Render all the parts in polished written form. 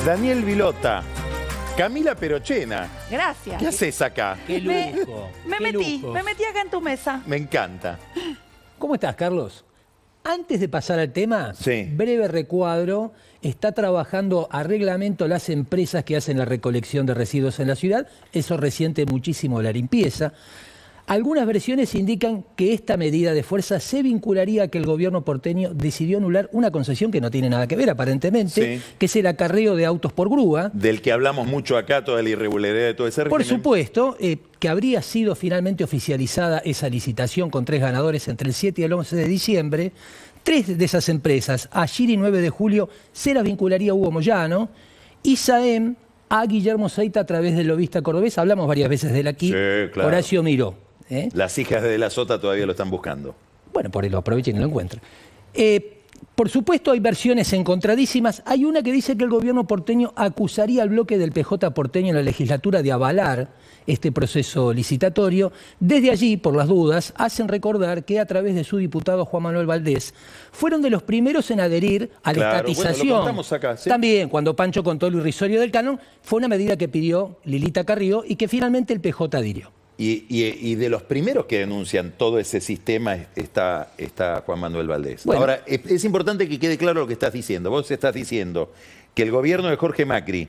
Daniel Vilota, Camila Perochena. Gracias. ¿Qué haces acá? ¡Qué lujo! Me metí acá en tu mesa. Me encanta. ¿Cómo estás, Carlos? Antes de pasar al tema, Sí. breve recuadro. Está trabajando a reglamento las empresas que hacen la recolección de residuos en la ciudad. Eso resiente muchísimo la limpieza. Algunas versiones indican que esta medida de fuerza se vincularía a que el gobierno porteño decidió anular una concesión que no tiene nada que ver, aparentemente, Sí. que es el acarreo de autos por grúa. Del que hablamos mucho acá, toda la irregularidad de todo ese régimen. Por supuesto, que habría sido finalmente oficializada esa licitación con 3 ganadores entre el 7 y el 11 de diciembre. 3 de esas empresas, ayer y 9 de julio, se las vincularía a Hugo Moyano y SAEM a Guillermo Seita a través del lobista cordobés. Hablamos varias veces de él aquí, Sí, claro. Horacio Miró. Las hijas de la Sota todavía lo están buscando. Bueno, por ahí lo aprovechen y lo encuentran. Por supuesto, hay versiones encontradísimas. Hay una que dice que el gobierno porteño acusaría al bloque del PJ porteño en la legislatura de avalar este proceso licitatorio. Desde allí, por las dudas, hacen recordar que a través de su diputado Juan Manuel Valdés fueron de los primeros en adherir a la Claro, estatización. bueno, lo contamos acá, ¿sí? También, cuando Pancho contó lo irrisorio del canon, fue una medida que pidió Lilita Carrió y que finalmente el PJ adhirió. Y de los primeros que denuncian todo ese sistema está Juan Manuel Valdés. Bueno. Ahora, es importante que quede claro lo que estás diciendo. Vos estás diciendo que el gobierno de Jorge Macri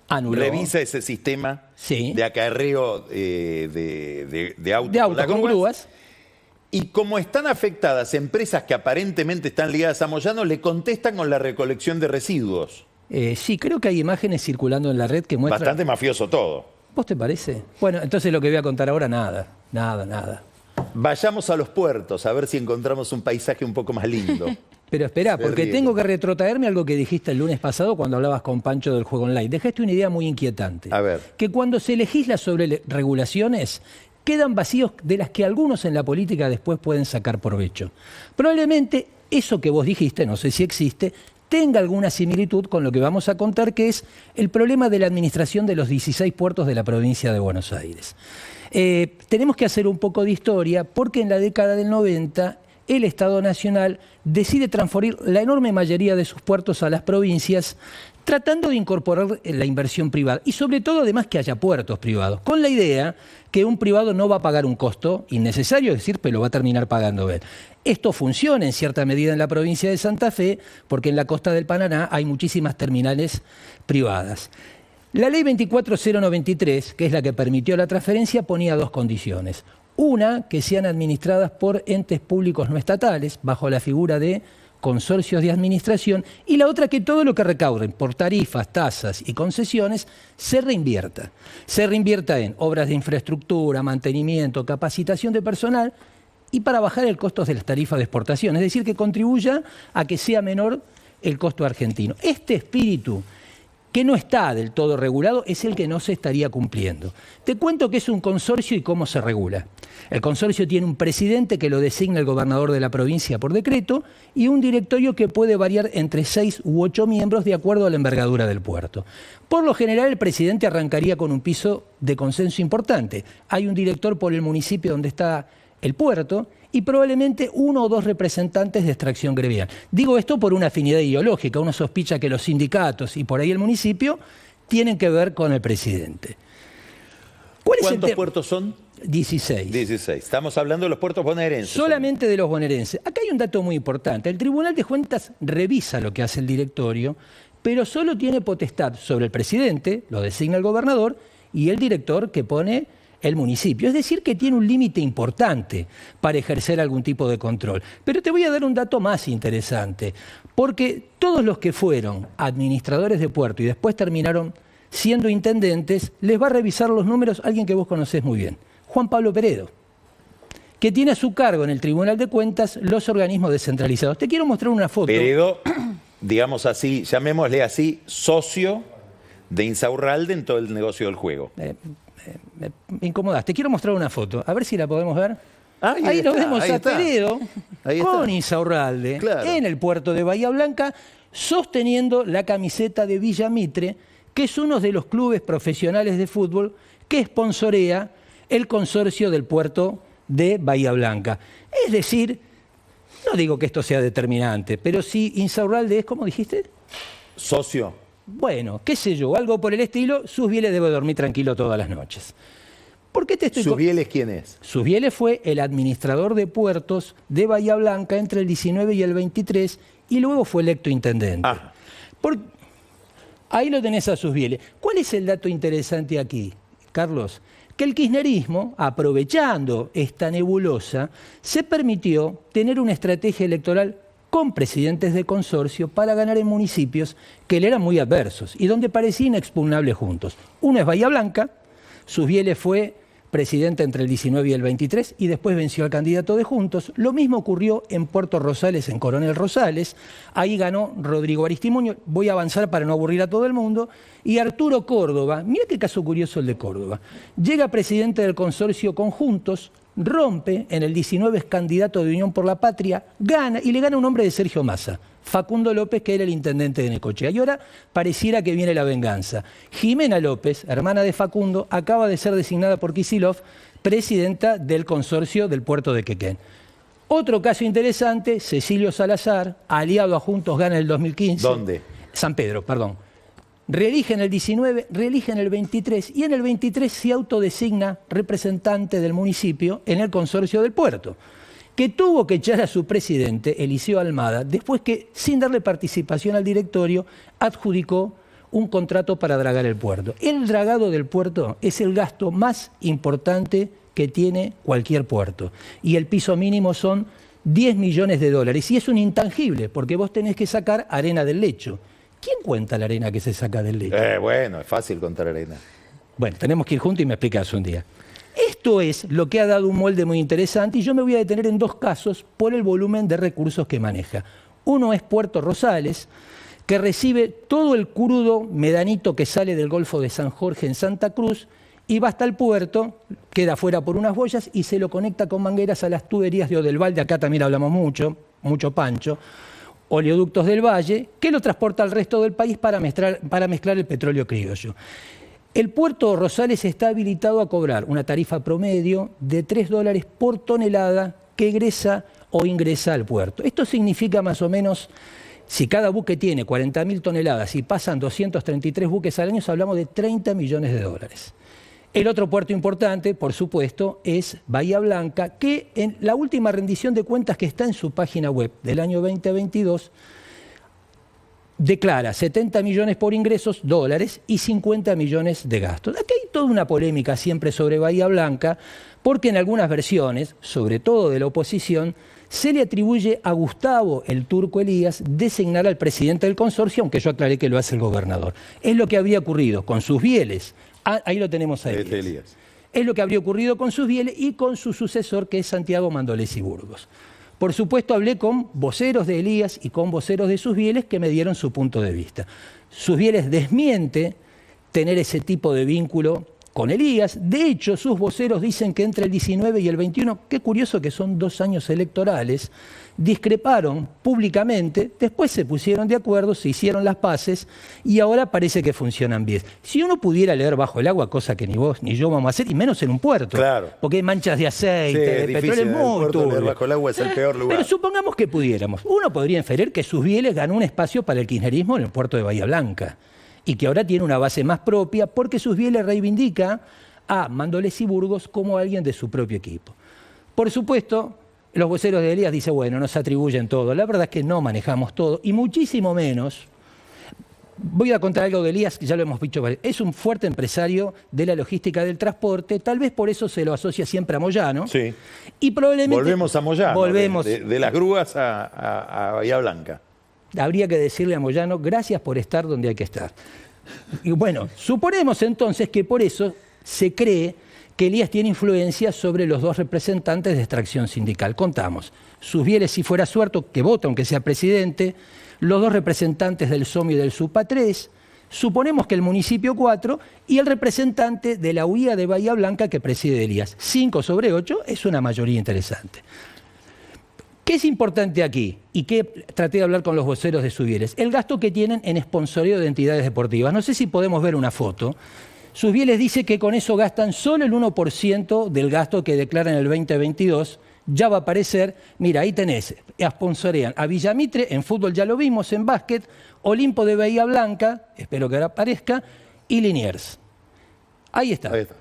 Anuló. revisa ese sistema Sí. de acarreo de autos, De autos las con grúas. Y como están afectadas empresas que aparentemente están ligadas a Moyano, le contestan con la recolección de residuos. Sí, creo que hay imágenes circulando en la red que muestran... Bastante mafioso todo. ¿Vos te parece? Bueno, entonces lo que voy a contar ahora, nada. Vayamos a los puertos a ver si encontramos un paisaje un poco más lindo. Pero espera, porque Terrible. tengo que retrotraerme a algo que dijiste el lunes pasado cuando hablabas con Pancho del juego online. Dejaste una idea muy inquietante. A ver. Que cuando se legisla sobre regulaciones, quedan vacíos de las que algunos en la política después pueden sacar provecho. Probablemente eso que vos dijiste, no sé si existe, tenga alguna similitud con lo que vamos a contar, que es el problema de la administración de los 16 puertos de la provincia de Buenos Aires. Tenemos que hacer un poco de historia porque en la década del 90 el Estado Nacional decide transferir la enorme mayoría de sus puertos a las provincias, tratando de incorporar la inversión privada y sobre todo además que haya puertos privados, con la idea que un privado no va a pagar un costo innecesario, es decir, pero lo va a terminar pagando él. Esto funciona en cierta medida en la provincia de Santa Fe, porque en la costa del Paraná hay muchísimas terminales privadas. La ley 24093, que es la que permitió la transferencia, ponía 2 condiciones. Una, que sean administradas por entes públicos no estatales, bajo la figura de consorcios de administración, y la otra, que todo lo que recauden por tarifas, tasas y concesiones se reinvierta. Se reinvierta en obras de infraestructura, mantenimiento, capacitación de personal y para bajar el costo de las tarifas de exportación, es decir, que contribuya a que sea menor el costo argentino. Este espíritu, que no está del todo regulado, es el que no se estaría cumpliendo. Te cuento qué es un consorcio y cómo se regula. El consorcio tiene un presidente que lo designa el gobernador de la provincia por decreto y un directorio que puede variar entre 6 u 8 miembros de acuerdo a la envergadura del puerto. Por lo general, el presidente arrancaría con un piso de consenso importante. Hay un director por el municipio donde está el puerto y probablemente 1 o 2 representantes de extracción gremial. Digo esto por una afinidad ideológica. Uno sospecha que los sindicatos y por ahí el municipio tienen que ver con el presidente. ¿Cuántos puertos son? 16. 16. Estamos hablando de los puertos bonaerenses. Solamente de los bonaerenses. Acá hay un dato muy importante. El Tribunal de Cuentas revisa lo que hace el directorio, pero solo tiene potestad sobre el presidente, lo designa el gobernador, y el director que pone el municipio. Es decir, que tiene un límite importante para ejercer algún tipo de control. Pero te voy a dar un dato más interesante, porque todos los que fueron administradores de puerto y después terminaron siendo intendentes, les va a revisar los números alguien que vos conocés muy bien, Juan Pablo Peredo, que tiene a su cargo en el Tribunal de Cuentas los organismos descentralizados. Te quiero mostrar una foto. Peredo, digamos así, llamémosle así, socio de Insaurralde en todo el negocio del juego. Me incomodás. Te quiero mostrar una foto. A ver si la podemos ver. Ahí lo está, vemos ahí a está. Peredo Ahí con está. Insaurralde Claro. en el puerto de Bahía Blanca, sosteniendo la camiseta de Villa Mitre, que es uno de los clubes profesionales de fútbol que sponsorea el consorcio del puerto de Bahía Blanca. Es decir, no digo que esto sea determinante, pero si Insaurralde es, ¿cómo dijiste? Socio bueno, qué sé yo, algo por el estilo, Susbieles debe dormir tranquilo todas las noches. ¿Por qué te estoy ¿Susbieles quién es? Susbieles fue el administrador de puertos de Bahía Blanca entre el 19 y el 23 y luego fue electo intendente. Ah. Ahí lo tenés a Susbieles. ¿Cuál es el dato interesante aquí, Carlos? Que el kirchnerismo, aprovechando esta nebulosa, se permitió tener una estrategia electoral con presidentes de consorcio para ganar en municipios que le eran muy adversos y donde parecían inexpugnables juntos. Uno es Bahía Blanca, Susbieles fue presidente entre el 19 y el 23 y después venció al candidato de Juntos. Lo mismo ocurrió en Puerto Rosales, en Coronel Rosales. Ahí ganó Rodrigo Aristimuño. Voy a avanzar para no aburrir a todo el mundo. Y Arturo Córdoba, mira qué caso curioso el de Córdoba, llega presidente del consorcio con Juntos, rompe, en el 19 es candidato de Unión por la Patria, gana y le gana un hombre de Sergio Massa, Facundo López, que era el intendente de Necochea. Y ahora pareciera que viene la venganza. Jimena López, hermana de Facundo, acaba de ser designada por Kicillof presidenta del consorcio del puerto de Quequén. Otro caso interesante, Cecilio Salazar, aliado a Juntos, gana el 2015. ¿Dónde? San Pedro, perdón. Reelige en el 19, reelige en el 23 y en el 23 se autodesigna representante del municipio en el consorcio del puerto, que tuvo que echar a su presidente, Eliseo Almada, después que, sin darle participación al directorio, adjudicó un contrato para dragar el puerto. El dragado del puerto es el gasto más importante que tiene cualquier puerto. Y el piso mínimo son 10 millones de dólares. Y es un intangible, porque vos tenés que sacar arena del lecho. ¿Quién cuenta la arena que se saca del lecho? Bueno, es fácil contar arena. Bueno, tenemos que ir juntos y me explicas un día. Esto es lo que ha dado un molde muy interesante y yo me voy a detener en dos casos por el volumen de recursos que maneja. Uno es Puerto Rosales, que recibe todo el crudo medanito que sale del Golfo de San Jorge en Santa Cruz y va hasta el puerto, queda afuera por unas boyas y se lo conecta con mangueras a las tuberías de Odelvalde, acá también hablamos mucho pancho, Oleoductos del Valle, que lo transporta al resto del país para mezclar el petróleo criollo. El puerto Rosales está habilitado a cobrar una tarifa promedio de $3 por tonelada que egresa o ingresa al puerto. Esto significa más o menos, si cada buque tiene 40.000 toneladas y pasan 233 buques al año, hablamos de 30 millones de dólares. El otro puerto importante, por supuesto, es Bahía Blanca, que en la última rendición de cuentas que está en su página web del año 2022, declara 70 millones por ingresos, dólares, y 50 millones de gastos. Aquí hay toda una polémica siempre sobre Bahía Blanca, porque en algunas versiones, sobre todo de la oposición, se le atribuye a Gustavo el Turco Elías designar al presidente del consorcio, aunque yo aclaré que lo hace el gobernador. Es lo que habría ocurrido con Susbieles. Ahí lo tenemos a Elías. Es lo que habría ocurrido con Susbieles y con su sucesor, que es Santiago Mandolesi Burgos. Por supuesto, hablé con voceros de Elías y con voceros de Susbieles que me dieron su punto de vista. Susbieles desmiente tener ese tipo de vínculo con Elías. De hecho, sus voceros dicen que entre el 19 y el 21, qué curioso que son 2 años electorales, discreparon públicamente, después se pusieron de acuerdo, se hicieron las paces y ahora parece que funcionan bien. Si uno pudiera leer bajo el agua, cosa que ni vos ni yo vamos a hacer, y menos en un puerto, claro, porque hay manchas de aceite, de petróleo, es muy turbio. Bajo el agua es el peor lugar. Pero supongamos que pudiéramos. Uno podría inferir que Susbieles ganó un espacio para el kirchnerismo en el puerto de Bahía Blanca y que ahora tiene una base más propia porque Susbieles reivindica a Mandolesi Burgos como alguien de su propio equipo. Por supuesto, los voceros de Elías dicen, bueno, nos atribuyen todo. La verdad es que no manejamos todo, y muchísimo menos. Voy a contar algo de Elías, que ya lo hemos dicho. Es un fuerte empresario de la logística del transporte, tal vez por eso se lo asocia siempre a Moyano. Sí. Y probablemente... Volvemos a Moyano, volvemos. De las grúas a Bahía Blanca. Habría que decirle a Moyano, gracias por estar donde hay que estar. Y bueno, suponemos entonces que por eso se cree que Elías tiene influencia sobre los 2 representantes de extracción sindical. Contamos, Susbieles, si fuera suelto, que vota aunque sea presidente, los 2 representantes del SOM y del SUPA 3, suponemos que el municipio 4 y el representante de la UIA de Bahía Blanca que preside Elías. 5 sobre 8 es una mayoría interesante. ¿Qué es importante aquí? Y que traté de hablar con los voceros de Susbieles. El gasto que tienen en sponsoreo de entidades deportivas. No sé si podemos ver una foto. Susbieles dice que con eso gastan solo el 1% del gasto que declaran en el 2022 ya va a aparecer, mira, ahí tenés, sponsorean a Villamitre, en fútbol ya lo vimos, en básquet, Olimpo de Bahía Blanca, espero que ahora aparezca, y Liniers. Ahí está. Ahí está.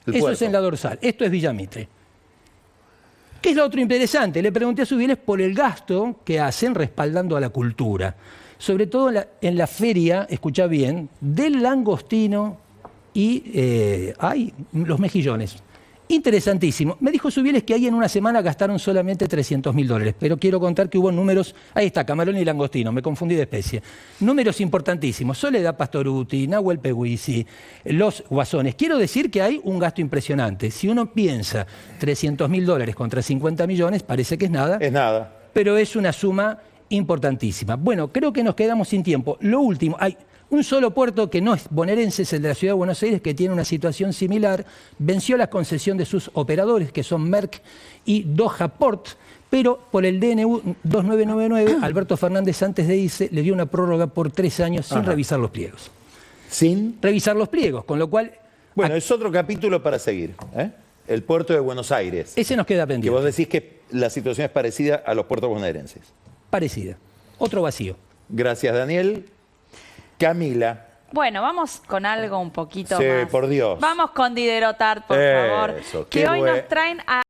Eso es en la dorsal, esto es Villamitre. ¿Qué es lo otro interesante? Le pregunté a Zubiles por el gasto que hacen respaldando a la cultura. Sobre todo en la feria, escucha bien, del langostino y los mejillones. Interesantísimo. Me dijo Zubiles que ahí en una semana gastaron solamente $300.000, pero quiero contar que hubo números, ahí está, camarón y langostino, me confundí de especie. Números importantísimos, Soledad Pastoruti, Nahuel Peguisi, los Guasones. Quiero decir que hay un gasto impresionante. Si uno piensa $300.000 contra 50 millones, parece que es nada. Es nada. Pero es una suma importantísima. Bueno, creo que nos quedamos sin tiempo. Lo último, hay un solo puerto que no es bonaerense, es el de la Ciudad de Buenos Aires, que tiene una situación similar. Venció la concesión de sus operadores, que son Merck y Doha Port, pero por el DNU 2999, Alberto Fernández, antes de irse, le dio una prórroga por 3 años sin revisar los pliegos. ¿Sin? Revisar los pliegos, con lo cual... Bueno, es otro capítulo para seguir. El puerto de Buenos Aires. Ese nos queda Que pendiente. vos decís que la situación es parecida a los puertos bonaerenses. Parecida. Otro vacío. Gracias, Daniel. Camila. Bueno, vamos con algo un poquito Sí, más. por Dios. Vamos con Diderot Art, por favor. Eso, Que qué hoy buen- nos traen a